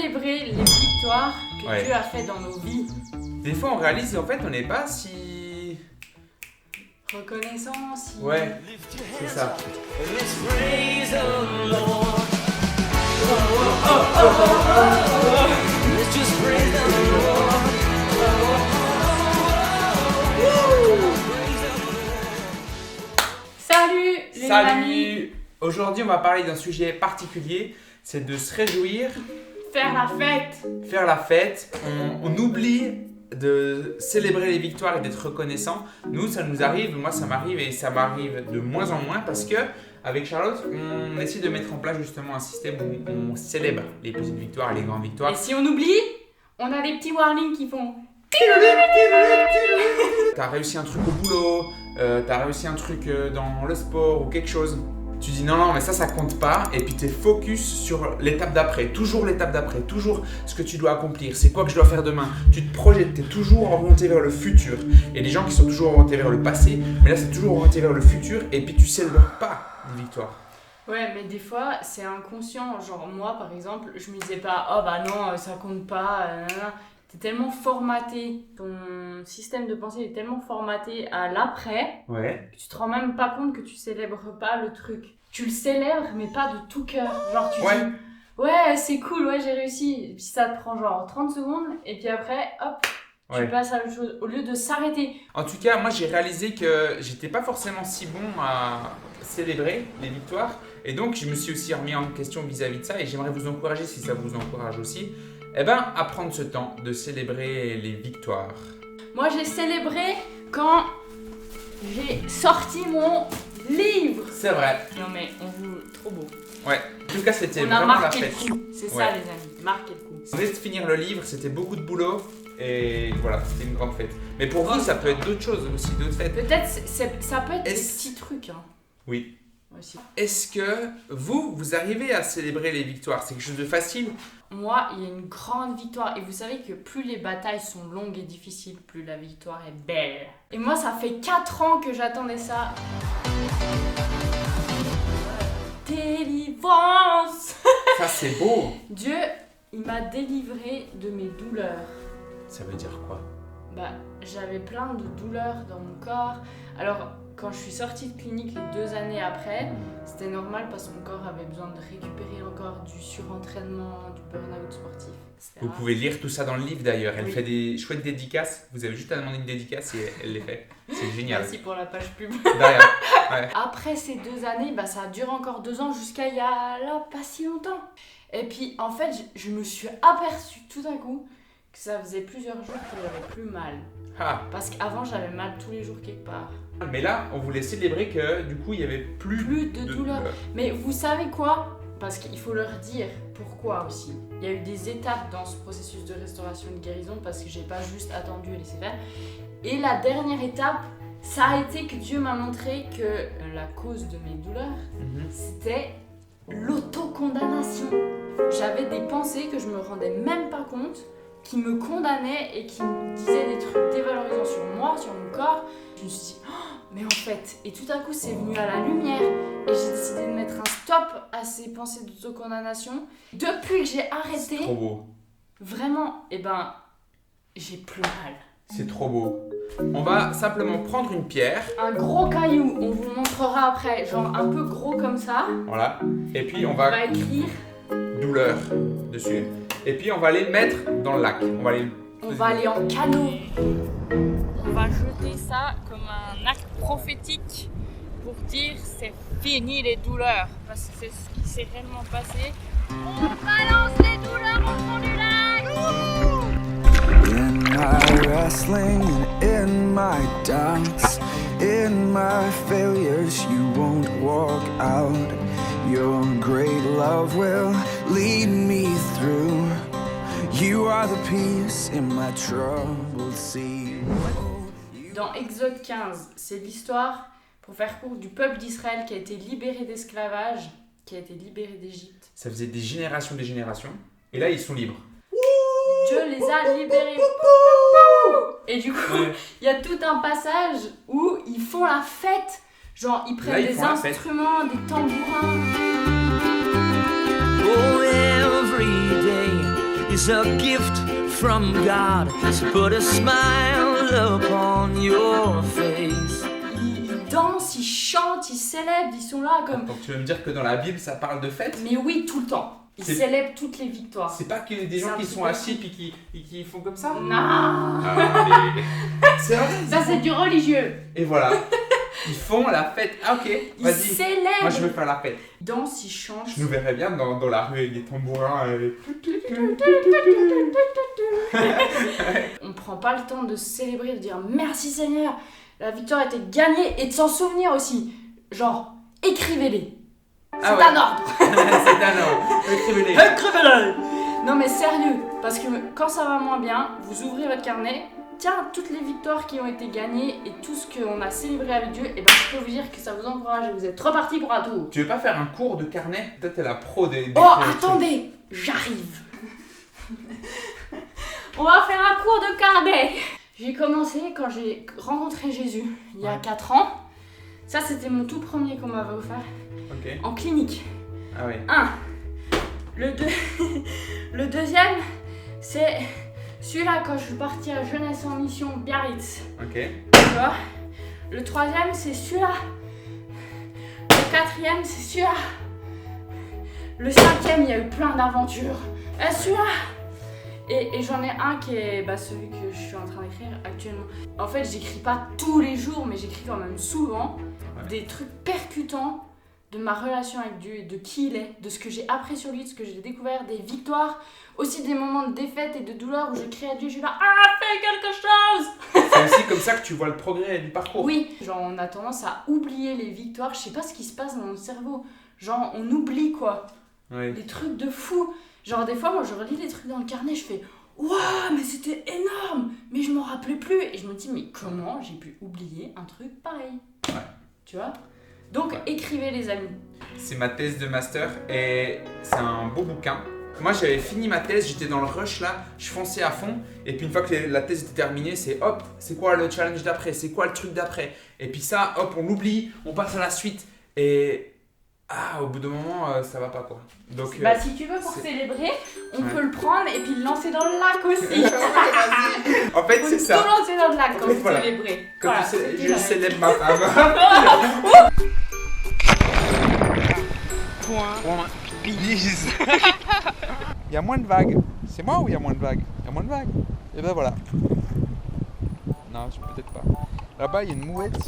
célébrer les victoires que Ouais. Dieu a fait dans nos vies. Des fois, on réalise en fait, on n'est pas si. Reconnaissance. Ouais, c'est ça. Let's praise the Lord. Let's just praise the Lord. Salut les amis. Salut! Aujourd'hui, on va parler d'un sujet particulier, c'est de se réjouir, Faire la fête. faire la fête. On oublie de célébrer les victoires et d'être reconnaissant. Nous, ça nous arrive, moi ça m'arrive et ça m'arrive de moins en moins parce que avec Charlotte, on essaie de mettre en place justement un système où on célèbre les petites victoires et les grandes victoires. Et si on oublie, on a des petits warnings qui font. T'as réussi un truc au boulot, t'as réussi un truc dans le sport ou quelque chose. Tu dis non, mais ça compte pas. Et puis t'es focus sur l'étape d'après, toujours l'étape d'après, toujours ce que tu dois accomplir. C'est quoi que je dois faire demain? Tu te projettes, t'es toujours orienté vers le futur. Et des gens qui sont toujours orientés vers le passé, mais là c'est toujours orienté vers le futur. Et puis tu célèbres pas les victoires. Ouais, mais des fois, c'est inconscient. Genre, moi, par exemple, je me disais pas, oh bah non, ça compte pas. Nanana. T'es tellement formaté, ton système de pensée est tellement formaté à l'après, Ouais. que tu te rends même pas compte que tu célèbres pas le truc. Tu le célèbres, mais pas de tout cœur. Genre, tu Ouais. dis, ouais, c'est cool, ouais, j'ai réussi. Et puis ça te prend genre 30 secondes, et puis après, hop, tu Ouais. passes à autre chose. Au lieu de s'arrêter. En tout cas, moi j'ai réalisé que j'étais pas forcément si bon à célébrer les victoires. Et donc, je me suis aussi remis en question vis-à-vis de ça. Et j'aimerais vous encourager, si ça vous encourage aussi, à prendre ce temps de célébrer les victoires. Moi, j'ai célébré quand j'ai sorti mon livre. C'est vrai. Non mais on vous trop beau. Ouais. En tout cas, c'était On a vraiment la marqué le fête. coup. C'est ça Ouais. les amis, marquer le coup. On venait de finir le livre, c'était beaucoup de boulot. Et voilà, c'était une grande fête. Mais pour vous, ça peut être d'autres choses aussi, d'autres fêtes. Peut-être ça peut être des Est-ce- petits trucs hein. Oui. Aussi. Est-ce que vous arrivez à célébrer les victoires? C'est quelque chose de facile? Moi, il y a une grande victoire et vous savez que plus les batailles sont longues et difficiles, plus la victoire est belle. Et moi, ça fait 4 ans que j'attendais ça. Délivrance. Ça, c'est beau. Dieu, il m'a délivré de mes douleurs. Ça veut dire quoi? Bah, j'avais plein de douleurs dans mon corps. Alors, quand je suis sortie de clinique les 2 années après, c'était normal parce que mon corps avait besoin de récupérer encore du surentraînement, du burn-out sportif, etc. Vous pouvez lire tout ça dans le livre d'ailleurs. Elle Oui. fait des chouettes dédicaces. Vous avez juste à demander une dédicace et elle les fait. C'est génial. Merci pour la page pub. Derrière. Ouais. Après ces 2 années, bah, ça a duré encore 2 ans jusqu'à il y a là pas si longtemps. Et puis en fait, je me suis aperçue tout d'un coup que ça faisait plusieurs jours que j'avais plus mal. Ah. Parce qu'avant, j'avais mal tous les jours quelque part. Mais là, on voulait célébrer que du coup, il y avait plus De douleur. Mais vous savez quoi? Parce qu'il faut leur dire pourquoi aussi. Il y a eu des étapes dans ce processus de restauration et de guérison parce que j'ai pas juste attendu et laissé faire. Et la dernière étape, ça a été que Dieu m'a montré que la cause de mes douleurs, Mhm. c'était l'autocondamnation. J'avais des pensées que je me rendais même pas compte, qui me condamnaient et qui me disaient des trucs dévalorisants sur moi, sur mon corps. Je me suis dit, oh, mais en fait, et tout à coup c'est venu à la lumière et j'ai décidé de mettre un stop à ces pensées d'autocondamnation. Depuis que j'ai arrêté, Trop beau. vraiment, j'ai plus mal. C'est trop beau. On va simplement prendre une pierre. Un gros caillou, on vous le montrera après, genre un peu gros comme ça. Voilà. Et puis, on On va va écrire, douleur dessus. Et puis, on va les mettre dans le lac. on va aller en canot. On va jeter ça comme un acte prophétique pour dire c'est fini les douleurs. Parce que c'est ce qui s'est réellement passé. On balance les douleurs au fond du lac. In my wrestling and in my doubts, in my failures, you won't walk out. Your great love will lead me through. You are the peace in my troubled sea. Dans Exode 15, c'est l'histoire, pour faire court, du peuple d'Israël qui a été libéré d'esclavage, qui a été libéré d'Égypte. Ça faisait des générations. Et là, ils sont libres. Dieu les a libérés. Et du coup, il y a tout un passage où ils font la fête. Genre, ils prennent Là, ils des font la fête. instruments, des tambourins. Oh, every day is a gift from God. So put a smile upon your face. Ils dansent, ils chantent, ils célèbrent, ils sont là comme... Donc tu veux me dire que dans la Bible, ça parle de fête? Mais oui, tout le temps. Ils C'est- célèbrent toutes les victoires. C'est pas que des C'est gens un qui petit sont peu assis puis qui font comme ça? Non. Ah, c'est vrai. Ça, c'est du religieux. Et voilà. Ils font la fête. Ah ok, Ils vas-y. célèbrent. Moi je veux faire la fête. Ils dansent, ils chantent. Je nous verrais bien dans la rue avec des tambourins. On prend pas le temps de célébrer, de dire merci Seigneur, la victoire a été gagnée et de s'en souvenir aussi. Genre, écrivez-les. C'est Ah ouais. un ordre. C'est un ordre. Écrivez-les. Écrivez-les. Non mais sérieux, parce que quand ça va moins bien, vous ouvrez votre carnet, tiens, toutes les victoires qui ont été gagnées et tout ce qu'on a célébré avec Dieu, et ben je peux vous dire que ça vous encourage et vous êtes repartis pour un tour. Tu veux pas faire un cours de carnet? Toi t'es la pro des Oh, trucs. attendez, j'arrive. On va faire un cours de carnet. J'ai commencé quand j'ai rencontré Jésus, il y a Ouais. 4 ans. Ça, c'était mon tout premier qu'on m'avait offert, Ok. en clinique. Ah oui. Le deuxième, c'est celui-là quand je suis partie à Jeunesse en Mission Biarritz. Ok. Tu vois. Le troisième, c'est celui-là. Le quatrième, c'est celui-là. Le cinquième, il y a eu plein d'aventures. Et celui-là. Et j'en ai un qui est celui que je suis en train d'écrire actuellement. En fait, j'écris pas tous les jours, mais j'écris quand même souvent Ouais. des trucs percutants de ma relation avec Dieu, de qui il est, de ce que j'ai appris sur lui, de ce que j'ai découvert, des victoires, aussi des moments de défaite et de douleur où je crie à Dieu, je suis là, fais quelque chose! C'est aussi comme ça que tu vois le progrès du parcours. Oui, genre on a tendance à oublier les victoires, je sais pas ce qui se passe dans mon cerveau, genre on oublie quoi, Oui. des trucs de fou. Genre des fois moi je relis les trucs dans le carnet, je fais waouh mais c'était énorme, mais je m'en rappelais plus et je me dis mais comment j'ai pu oublier un truc pareil? Ouais. Tu vois? Donc Ouais. écrivez les amis. C'est ma thèse de master et c'est un beau bouquin. Moi j'avais fini ma thèse, j'étais dans le rush là, je fonçais à fond et puis une fois que la thèse était terminée, c'est hop, c'est quoi le challenge d'après, c'est quoi le truc d'après, et puis ça hop on l'oublie, on passe à la suite et au bout d'un moment ça va pas quoi. Donc Si tu veux pour c'est- célébrer, on Ouais. peut le prendre et puis le lancer dans le lac aussi. en fait Faut c'est tout ça. lancer dans le lac quand En fait, vous voilà. célébrez. Quand Voilà, tu sais, c'était je la célèbre ma femme. Point. Bise. Il y a moins de vagues. C'est moi ou il y a moins de vagues? Il y a moins de vagues. Et ben voilà. Non, peut-être pas. Là-bas, il y a une mouette.